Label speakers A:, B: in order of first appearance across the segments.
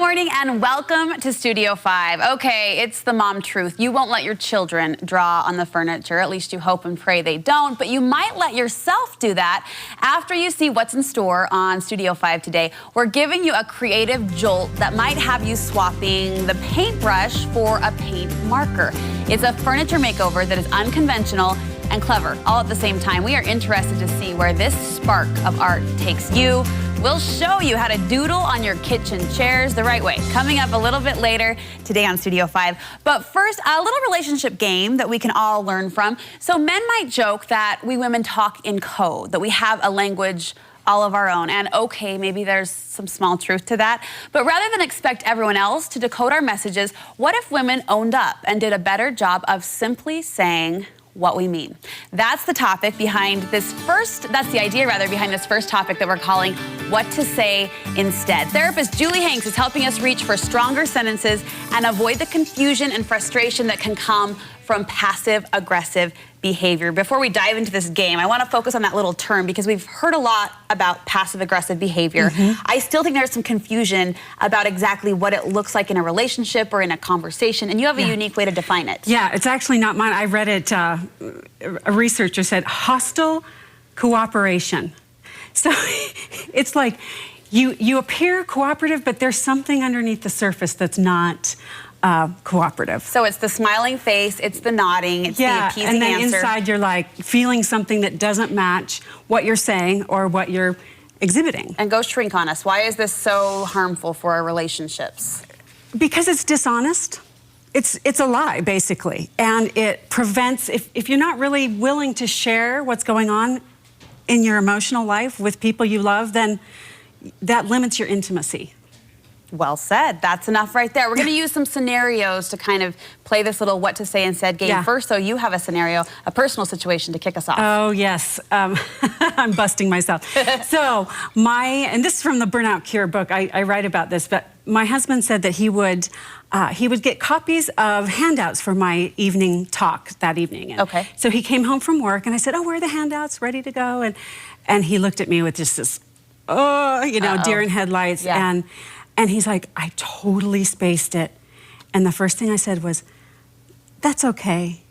A: morning and welcome to Studio 5. Okay, it's the mom truth. You won't let your children draw on the furniture. At least you hope and pray they don't. But you might let yourself do that after you see what's in store on Studio 5 today. We're giving you a creative jolt that might have you swapping the paintbrush for a paint marker. It's a furniture makeover that is unconventional and clever all at the same time. We are interested to see where this spark of art takes you. We'll show you how to doodle on your kitchen chairs the right way. Coming up a little bit later today on Studio 5. But first, a little relationship game that we can all learn from. So men might joke that we women talk in code, that we have a language all of our own. And okay, maybe there's some small truth to that. But rather than expect everyone else to decode our messages, what if women owned up and did a better job of simply saying what we mean? That's the topic behind this that's the idea rather behind this first topic that we're calling What to Say Instead. Therapist Julie Hanks is helping us reach for stronger sentences and avoid the confusion and frustration that can come from passive-aggressive behavior. Before we dive into this game, I want to focus on that little term because we've heard a lot about passive-aggressive behavior. I still think there's some confusion about exactly what it looks like in a relationship or in a conversation, and you have a unique way to define it.
B: Yeah, it's actually not mine. I read it, a researcher said hostile cooperation. So it's like you appear cooperative, but there's something underneath the surface that's not cooperative.
A: So it's the smiling face, it's the nodding, it's the appeasing
B: and then
A: answer.
B: Inside you're like feeling something that doesn't match what you're saying or what you're exhibiting.
A: And go shrink on us. Why is this so harmful for our relationships?
B: Because it's dishonest. It's a lie, basically. And it prevents, if you're not really willing to share what's going on in your emotional life with people you love, then that limits your intimacy.
A: Well said. That's enough right there. We're going to use some scenarios to kind of play this little what to say instead game. First, though, you have a scenario, a personal situation to kick us off.
B: Oh, yes. I'm busting myself. So and this is from the Burnout Cure book. I write about this, but my husband said that he would get copies of handouts for my evening talk that evening. And
A: okay.
B: So he came home from work, and I said, oh, where are the handouts? Ready to go? And he looked at me with just this, deer in headlights.
A: Yeah.
B: And he's like, I totally spaced it. And the first thing I said was, that's okay.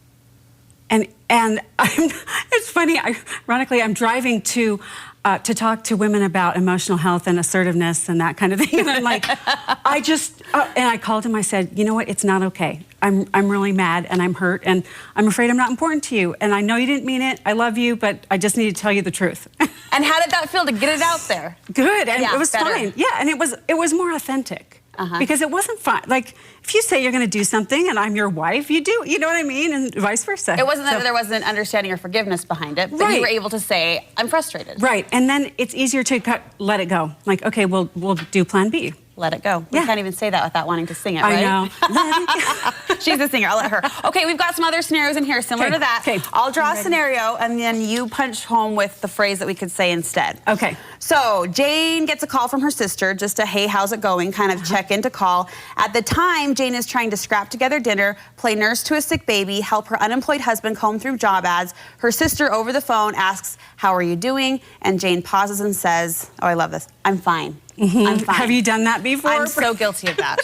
B: And it's funny, ironically, I'm driving to talk to women about emotional health and assertiveness and that kind of thing. And I'm like, and I called him, I said, you know what, it's not okay. I'm really mad and I'm hurt and I'm afraid I'm not important to you. And I know you didn't mean it, I love you, but I just need to tell you the truth.
A: And how did that feel to get it out there?
B: Good, and it was fine. Yeah, and it was more authentic. Because it wasn't fun. Like, if you say you're going to do something and I'm your wife, you do. You know what I mean? And vice versa.
A: It wasn't that there wasn't understanding or forgiveness behind it, but you were able to say, I'm frustrated.
B: Right, and then it's easier to let it go. Like, okay, we'll do plan B.
A: Let it go. We can't even say that without wanting to sing it, right?
B: I know. Let it go.
A: She's the singer. I'll let her. Okay, we've got some other scenarios in here similar to that.
B: Okay.
A: I'll draw a scenario, and then you punch home with the phrase that we could say instead.
B: Okay.
A: So Jane gets a call from her sister, just a hey, how's it going kind of check-in to call. At the time, Jane is trying to scrap together dinner, play nurse to a sick baby, help her unemployed husband comb through job ads. Her sister over the phone asks, how are you doing? And Jane pauses and says, oh, I love this, I'm fine. I'm fine.
B: Have you done that before?
A: I'm so guilty of that.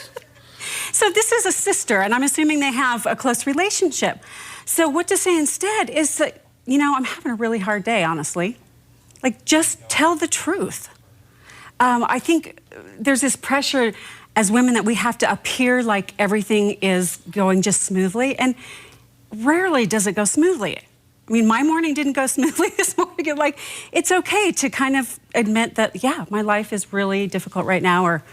B: So this is a sister, and I'm assuming they have a close relationship. So what to say instead is that, I'm having a really hard day, honestly. Like, just tell the truth. I think there's this pressure as women that we have to appear like everything is going just smoothly, and rarely does it go smoothly. I mean, my morning didn't go smoothly this morning. Like, it's okay to kind of admit that, yeah, my life is really difficult right now, or,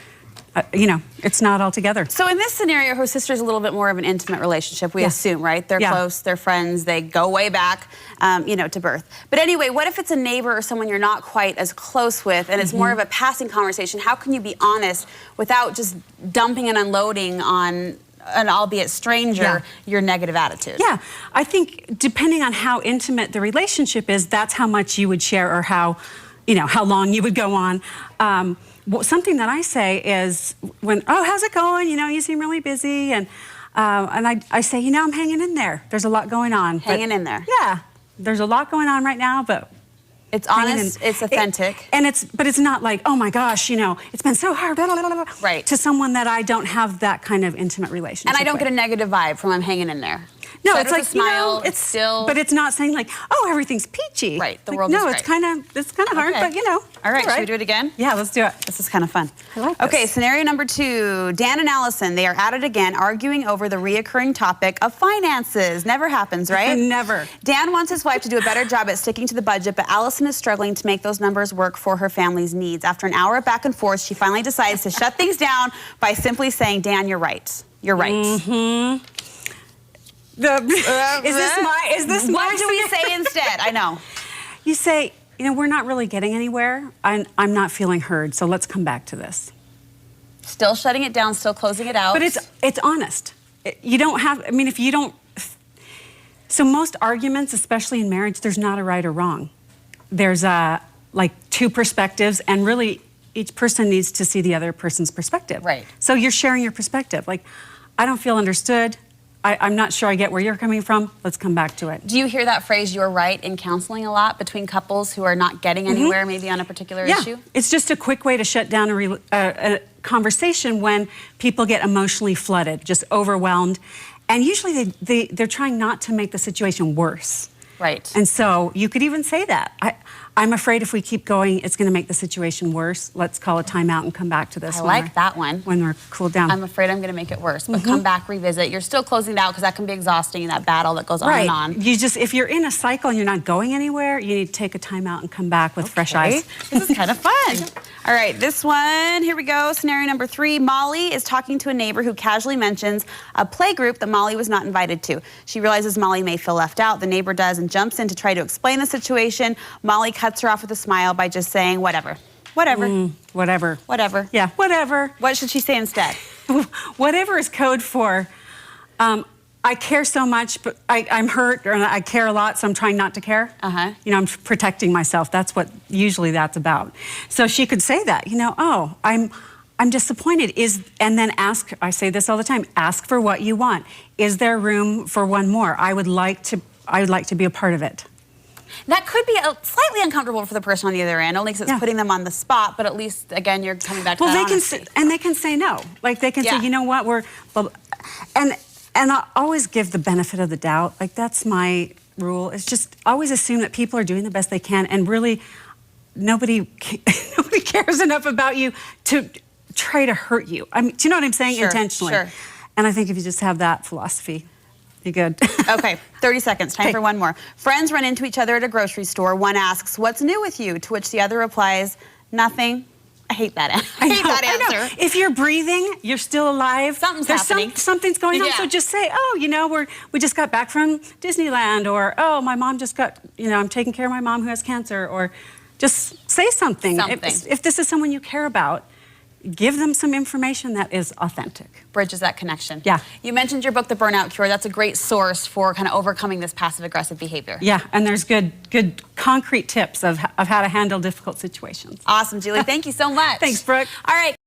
B: it's not all together.
A: So in this scenario, her sister's a little bit more of an intimate relationship, we assume, right? They're close, they're friends, they go way back, to birth. But anyway, what if it's a neighbor or someone you're not quite as close with, and it's more of a passing conversation? How can you be honest without just dumping and unloading on an albeit stranger, your negative attitude?
B: Yeah, I think depending on how intimate the relationship is, that's how much you would share or how long you would go on. Something that I say is when, oh, how's it going? You seem really busy. And I say, I'm hanging in there. There's a lot going on.
A: Hanging in there.
B: Yeah, there's a lot going on right now, but
A: It's honest, it's authentic.
B: But it's not like, oh my gosh, it's been so hard, blah, blah, blah, blah,
A: right.
B: to someone that I don't have that kind of intimate relationship
A: And I don't
B: with.
A: get a negative vibe from I'm hanging in there.
B: No,
A: So
B: it's like,
A: smile, it's still...
B: But it's not saying like, oh, everything's peachy.
A: Right, the
B: like,
A: world is great.
B: No, it's kind of hard, but
A: All right, should we do it again?
B: Yeah, let's do it.
A: This is kind of fun.
B: I like this.
A: Okay, scenario number 2. Dan and Allison, they are at it again, arguing over the reoccurring topic of finances. Never happens, right?
B: Never.
A: Dan wants his wife to do a better job at sticking to the budget, but Allison is struggling to make those numbers work for her family's needs. After an hour of back and forth, she finally decides to shut things down by simply saying, Dan, you're right. You're right.
B: Mm-hmm. Is this
A: what do we say instead? I know.
B: You say, we're not really getting anywhere. I'm not feeling heard, so let's come back to this.
A: Still shutting it down, still closing it out.
B: But it's honest. You don't have, if you don't, so most arguments, especially in marriage, there's not a right or wrong. There's like 2 perspectives, and really each person needs to see the other person's perspective.
A: Right.
B: So you're sharing your perspective. Like, I don't feel understood. I'm not sure I get where you're coming from. Let's come back to it.
A: Do you hear that phrase, you're right, in counseling a lot between couples who are not getting anywhere, maybe on a particular issue?
B: It's just a quick way to shut down a conversation when people get emotionally flooded, just overwhelmed. And usually they're trying not to make the situation worse.
A: Right.
B: And so you could even say that. I'm afraid if we keep going, it's going to make the situation worse. Let's call a timeout and come back to this.
A: I like that one.
B: When we're cooled down.
A: I'm afraid I'm going to make it worse, but come back, revisit. You're still closing it out because that can be exhausting, that battle that goes on and on.
B: If you're in a cycle and you're not going anywhere, you need to take a timeout and come back with fresh eyes.
A: This is kind of fun. All right, this one, here we go. Scenario number 3. Molly is talking to a neighbor who casually mentions a play group that Molly was not invited to. She realizes Molly may feel left out. The neighbor does and jumps in to try to explain the situation. Molly cuts her off with a smile by just saying, whatever. Whatever.
B: Whatever.
A: Whatever.
B: Yeah, whatever.
A: What should she say instead?
B: Whatever is code for, I care so much, but I'm hurt, or I care a lot, so I'm trying not to care. I'm protecting myself. That's what usually that's about. So she could say that, oh, I'm disappointed. And then ask, I say this all the time, ask for what you want. Is there room for one more? I would like to be a part of it.
A: That could be slightly uncomfortable for the person on the other end, only because it's putting them on the spot, but at least, again, you're coming back to that honesty.
B: They can say no. Like, they can say, you know what, and I always give the benefit of the doubt. Like, that's my rule. It's just always assume that people are doing the best they can, and really, nobody cares enough about you to try to hurt you. Do you know what I'm saying? Intentionally.
A: Sure.
B: And I think if you just have that philosophy, you're good.
A: Okay, 30 seconds. Time for one more. Friends run into each other at a grocery store. One asks, "What's new with you?" To which the other replies, "Nothing." I hate that answer. I hate that answer.
B: If you're breathing, you're still alive.
A: Something's happening.
B: Something's going on. So just say, oh, we just got back from Disneyland, or oh, my mom just got, I'm taking care of my mom who has cancer, or just say something. If this is someone you care about, give them some information that is authentic.
A: Bridges that connection.
B: Yeah.
A: You mentioned your book, The Burnout Cure. That's a great source for kind of overcoming this passive-aggressive behavior.
B: Yeah, and there's good concrete tips of how to handle difficult situations.
A: Awesome, Julie. Thank you so much.
B: Thanks, Brooke.
A: All right.